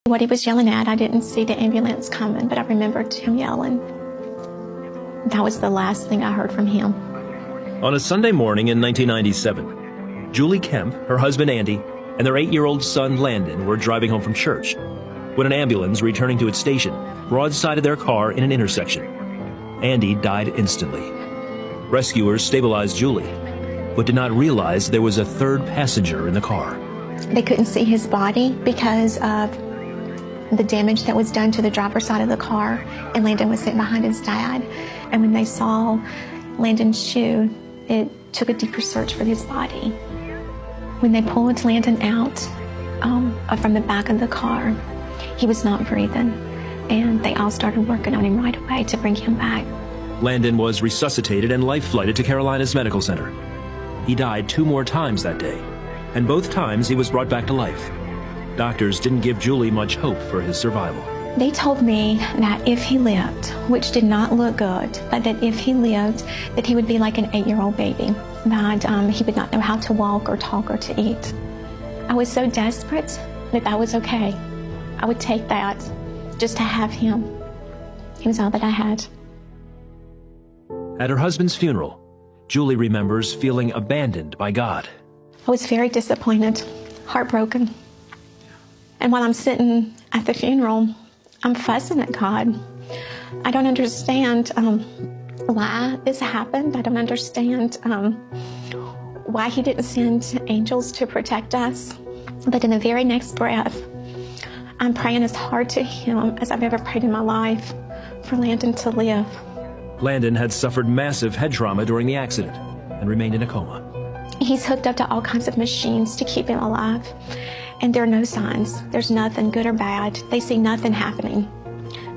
What he was yelling at, I didn't see the ambulance coming, but I remembered him yelling. That was the last thing I heard from him. On a Sunday morning in 1997, Julie Kemp, her husband Andy, and their 8-year-old son Landon were driving home from church when an ambulance returning to its station broadsided their car in an intersection. Andy died instantly. Rescuers stabilized Julie, but did not realize there was a third passenger in the car. They couldn't see his body because of the damage that was done to the driver's side of the car, and Landon was sitting behind his dad. And when they saw Landon's shoe, it took a deeper search for his body. When they pulled Landon out from the back of the car, he was not breathing, and they all started working on him right away to bring him back. Landon was resuscitated and life-flighted to Carolinas Medical Center. He died 2 more times that day, and both times he was brought back to life. Doctors didn't give Julie much hope for his survival. They told me that if he lived, which did not look good, but that if he lived, that he would be like an 8-year-old baby, that he would not know how to walk or talk or to eat. I was so desperate that was okay. I would take that just to have him. He was all that I had. At her husband's funeral, Julie remembers feeling abandoned by God. I was very disappointed, heartbroken. And while I'm sitting at the funeral, I'm fussing at God. I don't understand why this happened. I don't understand why he didn't send angels to protect us. But in the very next breath, I'm praying as hard to him as I've ever prayed in my life for Landon to live. Landon had suffered massive head trauma during the accident and remained in a coma. He's hooked up to all kinds of machines to keep him alive. And there are no signs. There's nothing good or bad. They see nothing happening.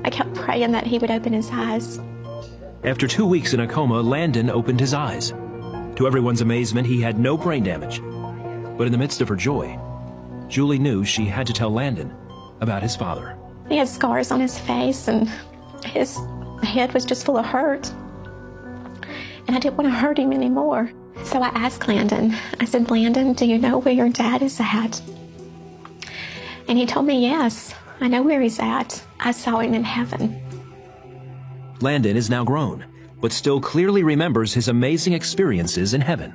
I kept praying that he would open his eyes. After 2 weeks in a coma, Landon opened his eyes. To everyone's amazement, he had no brain damage. But in the midst of her joy, Julie knew she had to tell Landon about his father. He had scars on his face, and his head was just full of hurt. And I didn't want to hurt him anymore. So I asked Landon, I said, Landon, do you know where your dad is at? And he told me, yes, I know where he's at. I saw him in heaven. Landon is now grown, but still clearly remembers his amazing experiences in heaven.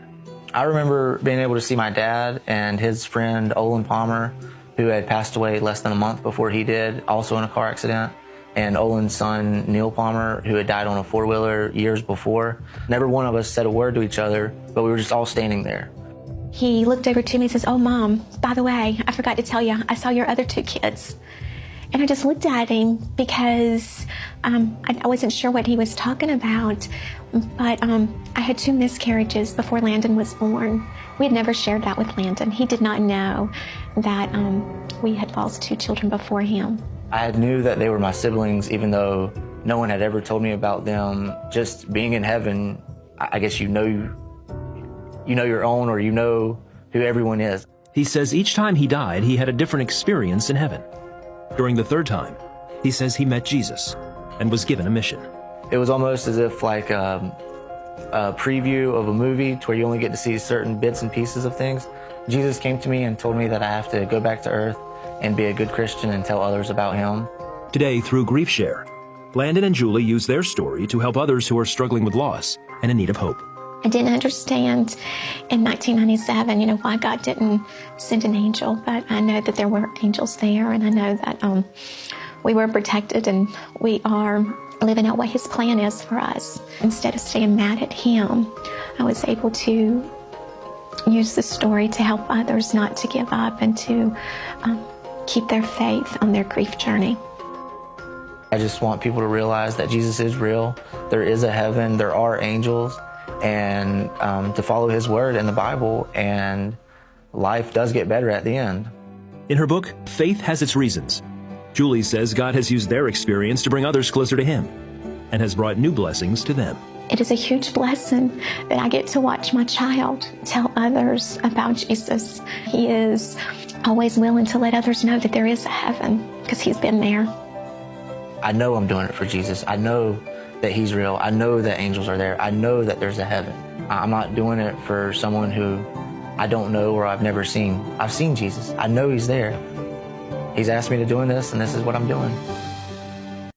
I remember being able to see my dad and his friend Olin Palmer, who had passed away less than a month before he did, also in a car accident, and Olin's son Neil Palmer, who had died on a 4-wheeler years before. Never one of us said a word to each other, but we were just all standing there. He looked over to me and says, oh, Mom, by the way, I forgot to tell you, I saw your other 2 kids. And I just looked at him because I wasn't sure what he was talking about. But I had 2 miscarriages before Landon was born. We had never shared that with Landon. He did not know that we had lost 2 children before him. I knew that they were my siblings, even though no one had ever told me about them. Just being in heaven, I guess you know your own, or you know who everyone is. He says each time he died, he had a different experience in heaven. During the 3rd time, he says he met Jesus and was given a mission. It was almost as if like a preview of a movie to where you only get to see certain bits and pieces of things. Jesus came to me and told me that I have to go back to earth and be a good Christian and tell others about him. Today, through Grief Share, Landon and Julie use their story to help others who are struggling with loss and in need of hope. I didn't understand in 1997, why God didn't send an angel, but I know that there were angels there, and I know that we were protected and we are living out what his plan is for us. Instead of staying mad at him, I was able to use the story to help others not to give up and to keep their faith on their grief journey. I just want people to realize that Jesus is real. There is a heaven, there are angels, and to follow his word in the Bible, and life does get better at the end. In her book, Faith Has Its Reasons, Julie says God has used their experience to bring others closer to him and has brought new blessings to them. It is a huge blessing that I get to watch my child tell others about Jesus. He is always willing to let others know that there is a heaven because he's been there. I know I'm doing it for Jesus. I know that he's real. I know that angels are there. I know that there's a heaven. I'm not doing it for someone who I don't know or I've never seen. I've seen Jesus. I know he's there. he's asked me to doing this, and this is what I'm doing.